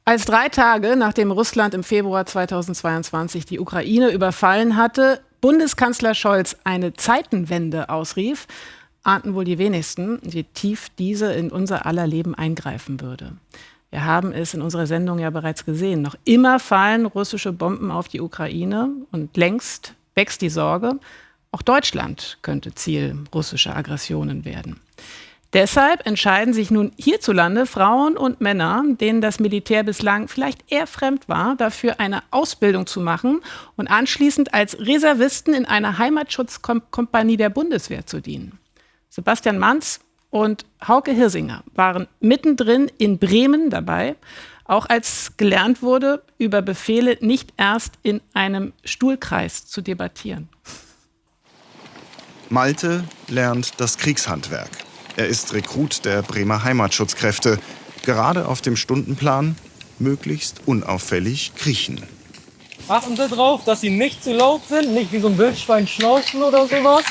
Als 3 Tage nachdem Russland im Februar 2022 die Ukraine überfallen hatte, Bundeskanzler Scholz eine Zeitenwende ausrief, ahnten wohl die wenigsten, wie tief diese in unser aller Leben eingreifen würde. Wir haben es in unserer Sendung ja bereits gesehen. Noch immer fallen russische Bomben auf die Ukraine und längst wächst die Sorge, auch Deutschland könnte Ziel russischer Aggressionen werden. Deshalb entscheiden sich nun hierzulande Frauen und Männer, denen das Militär bislang vielleicht eher fremd war, dafür eine Ausbildung zu machen und anschließend als Reservisten in einer Heimatschutzkompanie der Bundeswehr zu dienen. Sebastian Manz und Hauke Hirsinger waren mittendrin in Bremen dabei, auch als gelernt wurde, über Befehle nicht erst in einem Stuhlkreis zu debattieren. Malte lernt das Kriegshandwerk. Er ist Rekrut der Bremer Heimatschutzkräfte. Gerade auf dem Stundenplan möglichst unauffällig kriechen. Achten Sie darauf, dass Sie nicht zu laut sind, nicht wie so ein Wildschwein schnauzen oder sowas.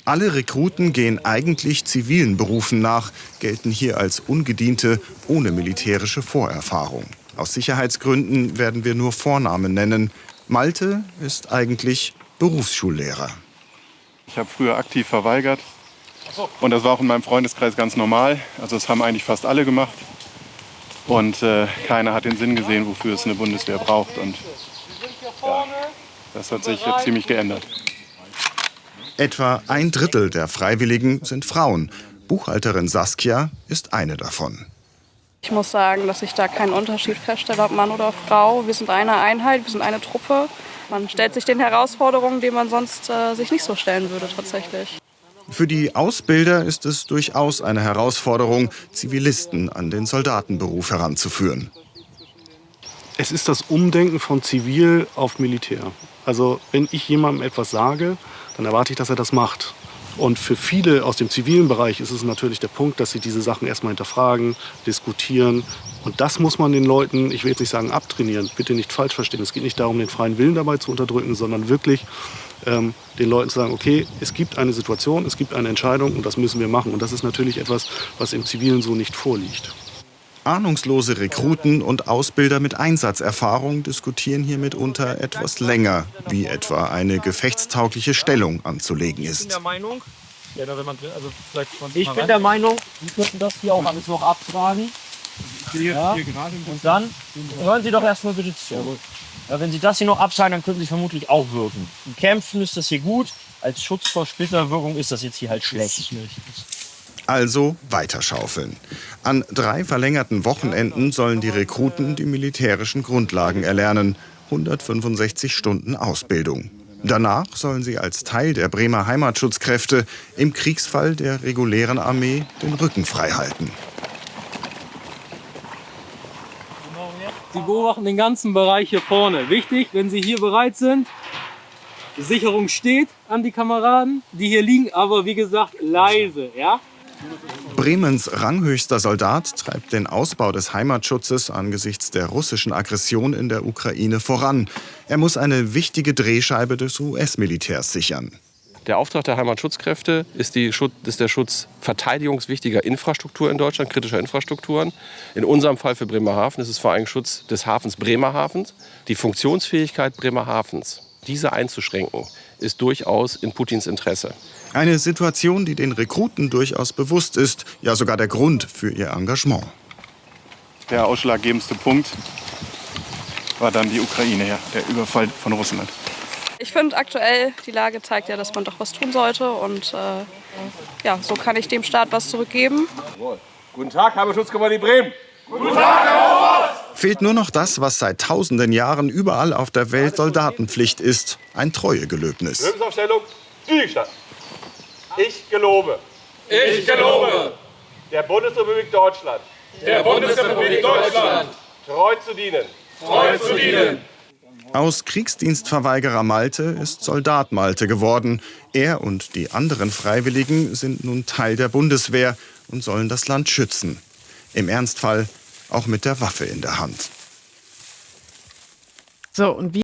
Alle Rekruten gehen eigentlich zivilen Berufen nach, gelten hier als Ungediente ohne militärische Vorerfahrung. Aus Sicherheitsgründen werden wir nur Vornamen nennen. Malte ist eigentlich Berufsschullehrer. Ich habe früher aktiv verweigert und das war auch in meinem Freundeskreis ganz normal. Also das haben eigentlich fast alle gemacht und keiner hat den Sinn gesehen, wofür es eine Bundeswehr braucht. Und ja, das hat sich jetzt ziemlich geändert. Etwa 1/3 der Freiwilligen sind Frauen. Buchhalterin Saskia ist eine davon. Ich muss sagen, dass ich da keinen Unterschied feststelle, ob Mann oder Frau. Wir sind eine Einheit, wir sind eine Truppe. Man stellt sich den Herausforderungen, die man sonst sich nicht so stellen würde tatsächlich. Für die Ausbilder ist es durchaus eine Herausforderung, Zivilisten an den Soldatenberuf heranzuführen. Es ist das Umdenken von Zivil auf Militär. Also wenn ich jemandem etwas sage, dann erwarte ich, dass er das macht. Und für viele aus dem zivilen Bereich ist es natürlich der Punkt, dass sie diese Sachen erstmal hinterfragen, diskutieren. Und das muss man den Leuten, ich will jetzt nicht sagen abtrainieren, bitte nicht falsch verstehen. Es geht nicht darum, den freien Willen dabei zu unterdrücken, sondern wirklich den Leuten zu sagen, okay, es gibt eine Situation, es gibt eine Entscheidung und das müssen wir machen. Und das ist natürlich etwas, was im Zivilen so nicht vorliegt. Ahnungslose Rekruten und Ausbilder mit Einsatzerfahrung diskutieren hier mitunter etwas länger, wie etwa eine gefechtstaugliche Stellung anzulegen ist. Ich bin der Meinung, Sie könnten das hier auch alles noch abtragen. Ja. Und dann hören Sie doch erstmal bitte zu. Ja, wenn Sie das hier noch absagen, dann können Sie vermutlich auch wirken. Im Kämpfen ist das hier gut, als Schutz vor Splitterwirkung ist das jetzt hier halt schlecht. Also weiterschaufeln. An 3 verlängerten Wochenenden sollen die Rekruten die militärischen Grundlagen erlernen. 165 Stunden Ausbildung. Danach sollen sie als Teil der Bremer Heimatschutzkräfte im Kriegsfall der regulären Armee den Rücken frei halten. Sie beobachten den ganzen Bereich hier vorne. Wichtig, wenn Sie hier bereit sind, die Sicherung steht an die Kameraden, die hier liegen, aber wie gesagt leise, ja? Bremens ranghöchster Soldat treibt den Ausbau des Heimatschutzes angesichts der russischen Aggression in der Ukraine voran. Er muss eine wichtige Drehscheibe des US-Militärs sichern. Der Auftrag der Heimatschutzkräfte ist der Schutz verteidigungswichtiger Infrastruktur in Deutschland, kritischer Infrastrukturen. In unserem Fall für Bremerhaven ist es vor allem Schutz des Hafens Bremerhaven. Die Funktionsfähigkeit Bremerhavens, diese einzuschränken, ist durchaus in Putins Interesse. Eine Situation, die den Rekruten durchaus bewusst ist, ja sogar der Grund für ihr Engagement. Der ausschlaggebendste Punkt war dann die Ukraine, ja, der Überfall von Russland. Ich finde aktuell, die Lage zeigt ja, dass man doch was tun sollte. Und ja, so kann ich dem Staat was zurückgeben. Guten Tag, Heimatschutzkommando Bremen. Guten Tag, Herr Oberst! Fehlt nur noch das, was seit tausenden Jahren überall auf der Welt Soldatenpflicht ist. Ein Treuegelöbnis. Löwensaufstellung, Zügigstand. Ich gelobe. Ich gelobe. Der Bundesrepublik Deutschland. Der Bundesrepublik Deutschland. Treu zu dienen. Treu zu dienen. Aus Kriegsdienstverweigerer Malte ist Soldat Malte geworden. Er und die anderen Freiwilligen sind nun Teil der Bundeswehr und sollen das Land schützen. Im Ernstfall auch mit der Waffe in der Hand. So, und wie